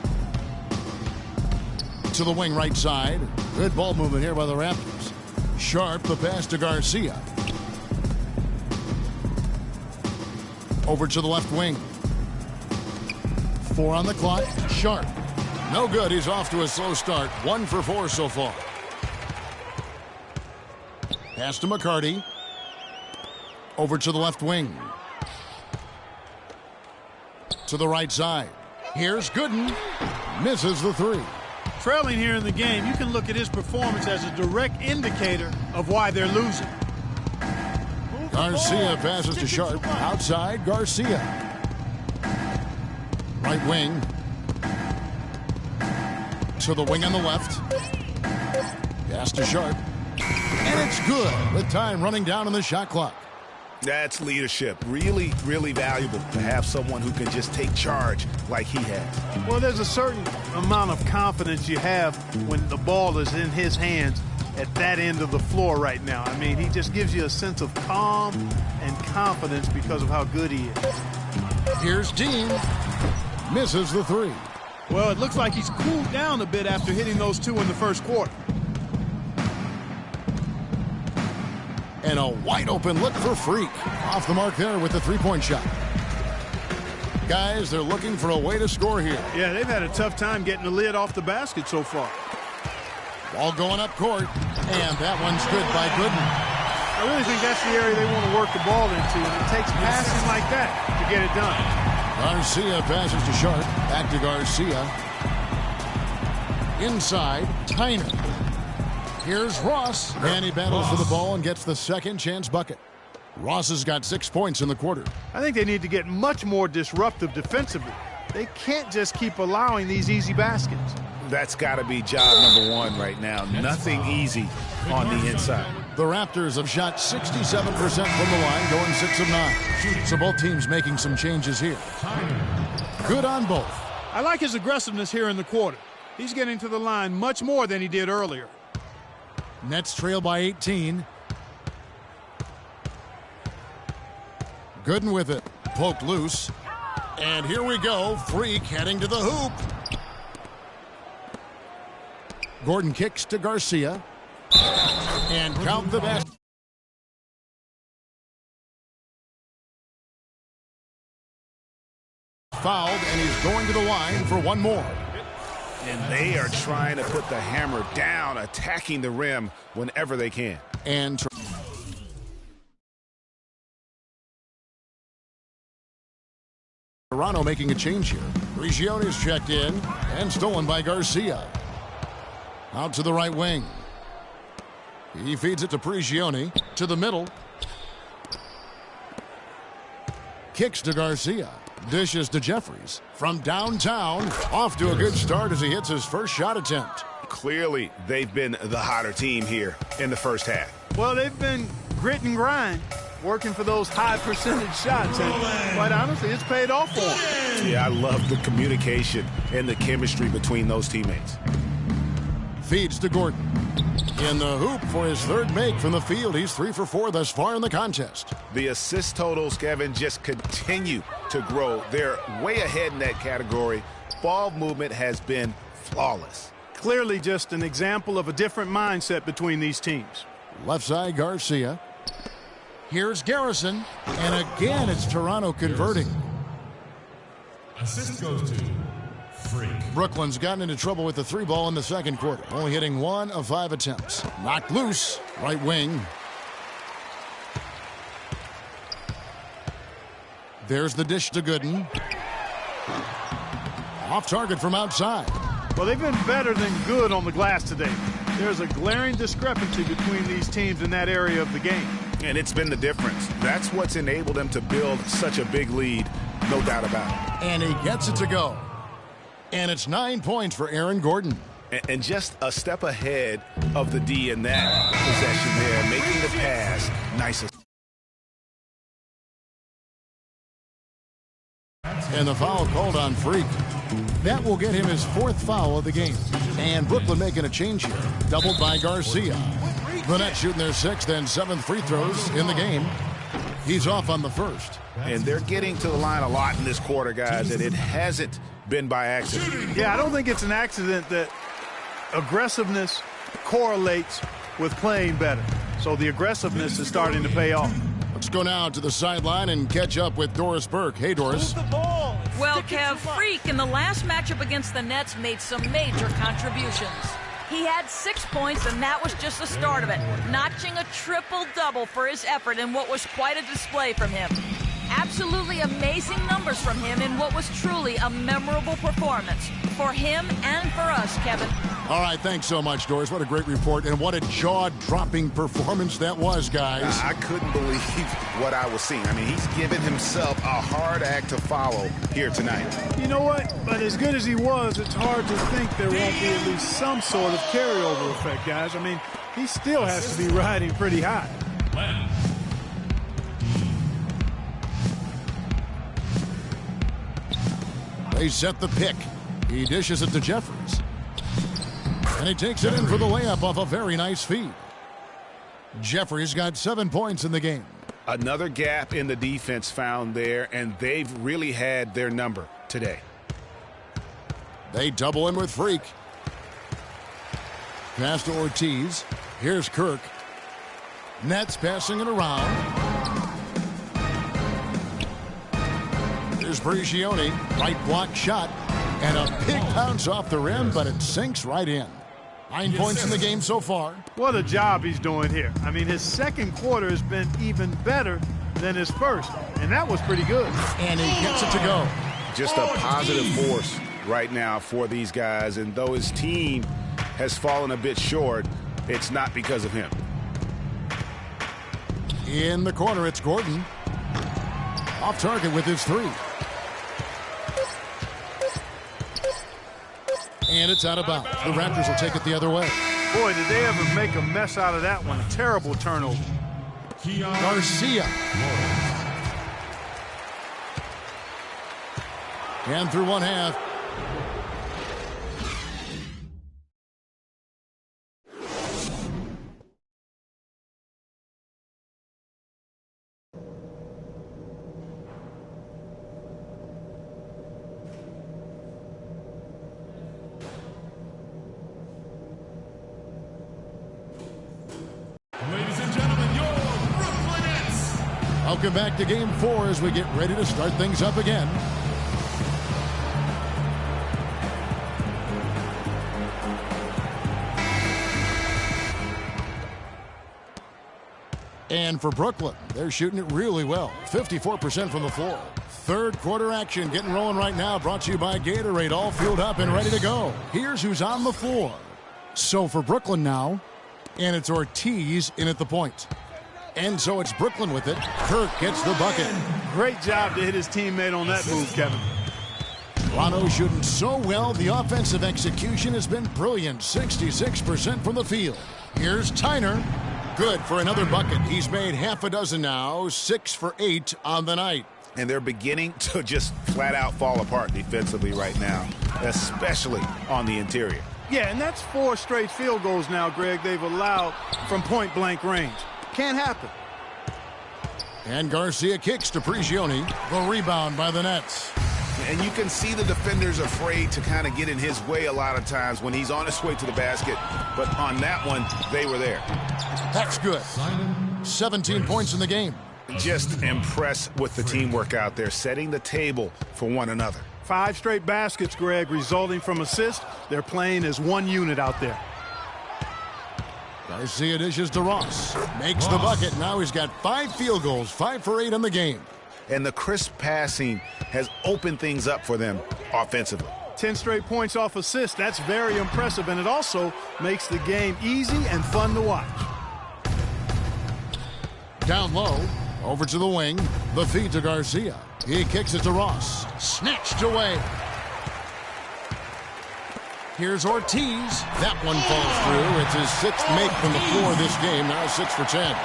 To the wing right side. Good ball movement here by the Raptors. Sharp, the pass to Garcia. Over to the left wing. 4 on the clock. Sharp. No good. He's off to a slow start. 1 for 4 so far. Pass to McCarty. Over to the left wing. To the right side. Here's Gooden. Misses the 3. Trailing here in the game, you can look at his performance as a direct indicator of why they're losing. Garcia passes to Sharp. Outside, Garcia. Right wing. To the wing on the left. Pass to Sharp. And it's good with time running down on the shot clock. That's leadership. Really, really valuable to have someone who can just take charge like he has. Well, there's a certain amount of confidence you have when the ball is in his hands at that end of the floor right now. I mean, he just gives you a sense of calm and confidence because of how good he is. Here's Dean. Misses the 3. Well, it looks like he's cooled down a bit after hitting those 2 in the first quarter. And a wide open look for Freak. Off the mark there with the 3-point shot. Guys, they're looking for a way to score here. Yeah, they've had a tough time getting the lid off the basket so far. Ball going up court. And that one's good by Gooden. I really think that's the area they want to work the ball into. And it takes passing like that to get it done. Garcia passes to Sharp. Back to Garcia. Inside, Tyner. Here's Ross. And he battles for the ball and gets the second chance bucket. Ross has got 6 points in the quarter. I think they need to get much more disruptive defensively. They can't just keep allowing these easy baskets. That's got to be job number 1 right now. Nothing easy on the inside. The Raptors have shot 67% from the line, going 6 of 9. So both teams making some changes here. Good on both. I like his aggressiveness here in the quarter. He's getting to the line much more than he did earlier. Nets trail by 18. Gooden with it. Poked loose. And here we go. Freak heading to the hoop. Gordon kicks to Garcia. And count the basket. Fouled, and he's going to the line for one more. And they are trying to put the hammer down, attacking the rim whenever they can. And Toronto making a change here. Prigione's checked in and stolen by Garcia. Out to the right wing. He feeds it to Prigioni. To the middle. Kicks to Garcia. Dishes to Jeffries. From downtown, off to a good start as he hits his first shot attempt. Clearly, they've been the hotter team here in the first half. Well, they've been grit and grind, working for those high percentage shots, and quite honestly, it's paid off for them. Yeah, I love the communication and the chemistry between those teammates. Feeds to Gordon. In the hoop for his third make from the field. He's 3 for 4 thus far in the contest. The assist totals, Kevin, just continue to grow. They're way ahead in that category. Ball movement has been flawless. Clearly just an example of a different mindset between these teams. Left side, Garcia. Here's Garrison. And again, it's Toronto converting. Assist goes to Freak. Brooklyn's gotten into trouble with the 3 ball in the second quarter. Only hitting 1 of 5 attempts. Knocked loose. Right wing. There's the dish to Gooden. Off target from outside. Well, they've been better than good on the glass today. There's a glaring discrepancy between these teams in that area of the game. And it's been the difference. That's what's enabled them to build such a big lead, no doubt about it. And he gets it to go. And it's 9 points for Aaron Gordon. And just a step ahead of the D in that possession there, making the pass nice. And the foul called on Freak. That will get him his 4th foul of the game. And Brooklyn making a change here. Doubled by Garcia. The Nets shooting their 6th and 7th free throws in the game. He's off on the first. And they're getting to the line a lot in this quarter, guys, and it hasn't been by accident. Yeah, I don't think it's an accident that aggressiveness correlates with playing better. So the aggressiveness is starting to pay off. Let's go now to the sideline and catch up with Doris Burke. Hey, Doris. Well, Kev, Freak in the last matchup against the Nets made some major contributions. He had 6 points, and that was just the start of it, notching a triple-double for his effort in what was quite a display from him. Absolutely amazing numbers from him in what was truly a memorable performance for him and for us, Kevin. All right, thanks so much, Doris. What a great report, and what a jaw-dropping performance that was, guys. I couldn't believe what I was seeing. I mean, he's given himself a hard act to follow here tonight. You know what? But as good as he was, it's hard to think there won't be at least some sort of carryover effect, guys. I mean, he still has to be riding pretty high. They set the pick. He dishes it to Jeffries. And he takes it in for the layup off a very nice feed. Jeffries got 7 points in the game. Another gap in the defense found there, and they've really had their number today. They double in with Freak. Pass to Ortiz. Here's Kirk. Nets passing it around. Here's Prigioni. Right block shot. And a big bounce off the rim, but it sinks right in. 9 points in the game so far. What a job he's doing here. I mean, his second quarter has been even better than his first, and that was pretty good. And he gets it to go. Just a positive force right now for these guys, and though his team has fallen a bit short, it's not because of him. In the corner, it's Gordon. Off target with his 3. And it's out of bounds. The Raptors will take it the other way. Boy, did they ever make a mess out of that one. A terrible turnover. Garcia. And through one half. Ladies and gentlemen, your Brooklyn Nets. Welcome back to Game 4 as we get ready to start things up again. And for Brooklyn, they're shooting it really well. 54% from the floor, Third quarter action getting rolling right now, brought to you by Gatorade, all fueled up and ready to go. Here's who's on the floor. So for Brooklyn now, and it's Ortiz in at the point. And so it's Brooklyn with it. Kirk gets the bucket. Great job to hit his teammate on that move, Kevin. Toronto shooting so well. The offensive execution has been brilliant. 66% from the field. Here's Tyner. Good for another bucket. He's made half a dozen now. 6 for 8 on the night. And they're beginning to just flat out fall apart defensively right now, especially on the interior. Yeah, and that's 4 straight field goals now, Greg, they've allowed from point-blank range. Can't happen. And Garcia kicks to Prigioni. The rebound by the Nets. And you can see the defenders afraid to kind of get in his way a lot of times when he's on his way to the basket. But on that one, they were there. That's good. 17 points in the game. Just impressed with the teamwork out there, setting the table for one another. 5 straight baskets, Greg, resulting from assists. They're playing as one unit out there. Garcia dishes to Ross. Makes the bucket. Now he's got 5 field goals, 5 for 8 on the game. And the crisp passing has opened things up for them offensively. 10 straight points off assists. That's very impressive, and it also makes the game easy and fun to watch. Down low. Over to the wing. The feed to Garcia. He kicks it to Ross. Snatched away. Here's Ortiz. That one falls through. It's his 6th make from the floor this game. Now 6 for 10.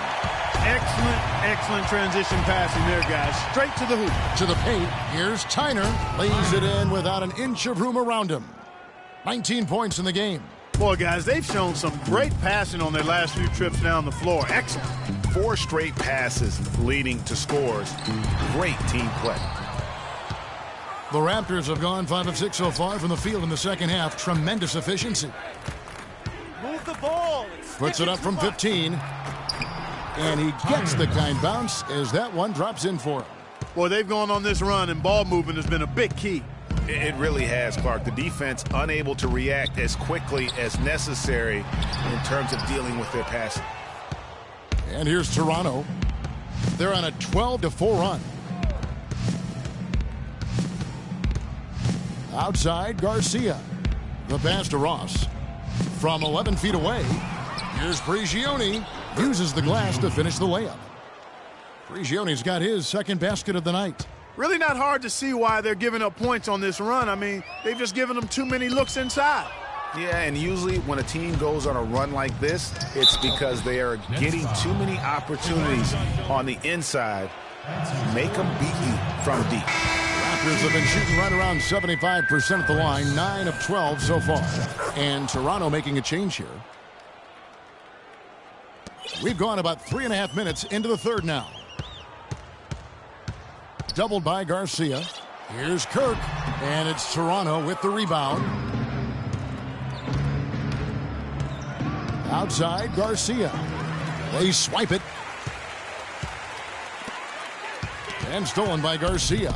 Excellent transition passing there, guys. Straight to the hoop. To the paint. Here's Tyner. Lays it in without an inch of room around him. 19 points in the game. Boy, guys, they've shown some great passing on their last few trips down the floor. Excellent. 4 straight passes leading to scores. Great team play. The Raptors have gone 5 of 6 so far from the field in the second half. Tremendous efficiency. Move the ball. Puts it up from 15. And he gets the kind bounce as that one drops in for him. Boy, they've gone on this run, and ball movement has been a big key. It really has, Clark. The defense unable to react as quickly as necessary in terms of dealing with their passing. And here's Toronto. They're on a 12-4 run. Outside, Garcia. The pass to Ross. From 11 feet away, here's Prigioni. Uses the glass to finish the layup. Prigioni's got his 2nd basket of the night. Really not hard to see why they're giving up points on this run. I mean, they've just given them too many looks inside. Yeah, and usually when a team goes on a run like this, it's because they are getting too many opportunities on the inside. Make them beat you from deep. Raptors have been shooting right around 75% at the line, 9 of 12 so far. And Toronto making a change here. We've gone about 3.5 minutes into the third now. Doubled by Garcia. Here's Kirk. And it's Toronto with the rebound. Outside, Garcia. They swipe it. And stolen by Garcia.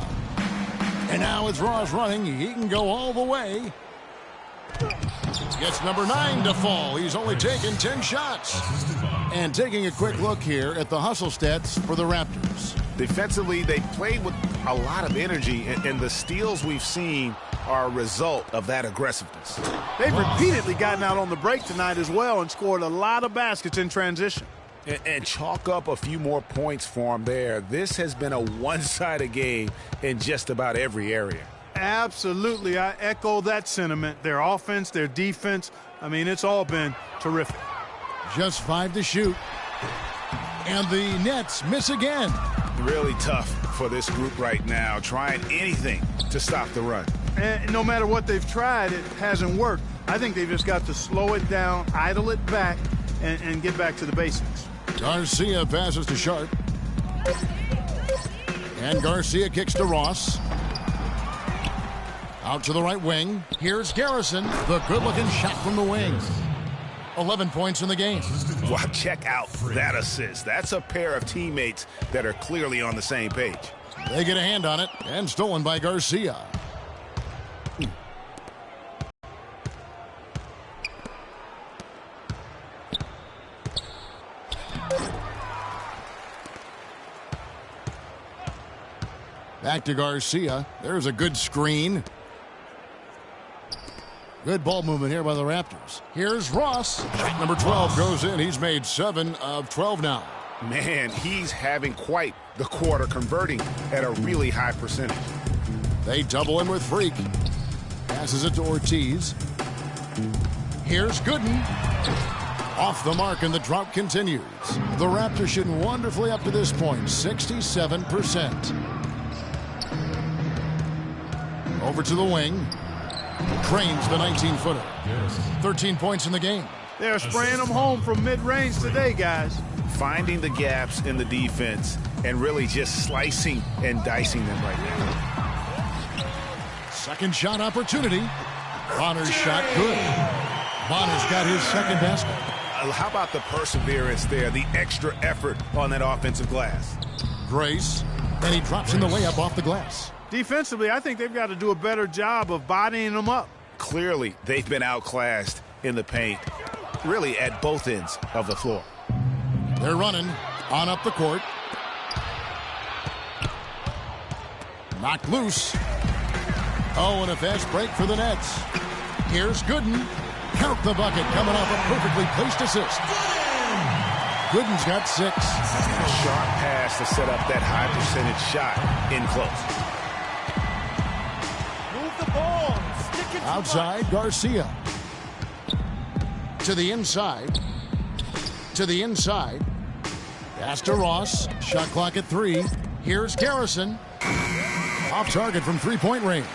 And now it's Ross running. He can go all the way. Gets number 9 to fall. He's only taken 10 shots. And taking a quick look here at the hustle stats for the Raptors. Defensively, they played with a lot of energy, and the steals we've seen are a result of that aggressiveness. They've repeatedly gotten out on the break tonight as well and scored a lot of baskets in transition. And chalk up a few more points for them there. This has been a one-sided game in just about every area. Absolutely. I echo that sentiment. Their offense, their defense, I mean, it's all been terrific. Just 5 to shoot. And the Nets miss again. Really tough for this group right now, trying anything to stop the run. And no matter what they've tried, it hasn't worked. I think they've just got to slow it down, idle it back, and get back to the basics. Garcia passes to Sharp. And Garcia kicks to Ross. Out to the right wing. Here's Garrison. The good-looking shot from the wing. 11 points in the game. Well, check out that assist. That's a pair of teammates that are clearly on the same page. They get a hand on it, and stolen by Garcia. Back to Garcia. There's a good screen. Good ball movement here by the Raptors. Here's Ross. Shot number 12 goes in. He's made 7 of 12 now. Man, he's having quite the quarter, converting at a really high percentage. They double him with Freak. Passes it to Ortiz. Here's Gooden. Off the mark, and the drought continues. The Raptors shooting wonderfully up to this point, 67%. Over to the wing. Cranes the 19-footer. 13 points in the game. They're spraying them home from mid-range today, guys. Finding the gaps in the defense and really just slicing and dicing them right now. Second shot opportunity. Bonner's shot good. Bonner's got his second basket. How about the perseverance there, the extra effort on that offensive glass? Grace, and he drops in the layup off the glass. Defensively, I think they've got to do a better job of bodying them up. Clearly, they've been outclassed in the paint, really at both ends of the floor. They're running on up the court. Knocked loose. Oh, and a fast break for the Nets. Here's Gooden. Count the bucket coming off a perfectly placed assist. Gooden's got 6. Sharp pass to set up that high percentage shot in close. Outside, Garcia. To the inside. To the inside. Pass to Ross. Shot clock at 3. Here's Garrison. Off target from three-point range.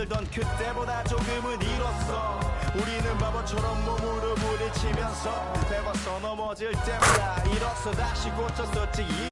힘들던 그때보다 조금은 일었어. 우리는 바보처럼 몸으로 부딪히면서 배워서 넘어질 때마다 일어서 다시 고쳤었지.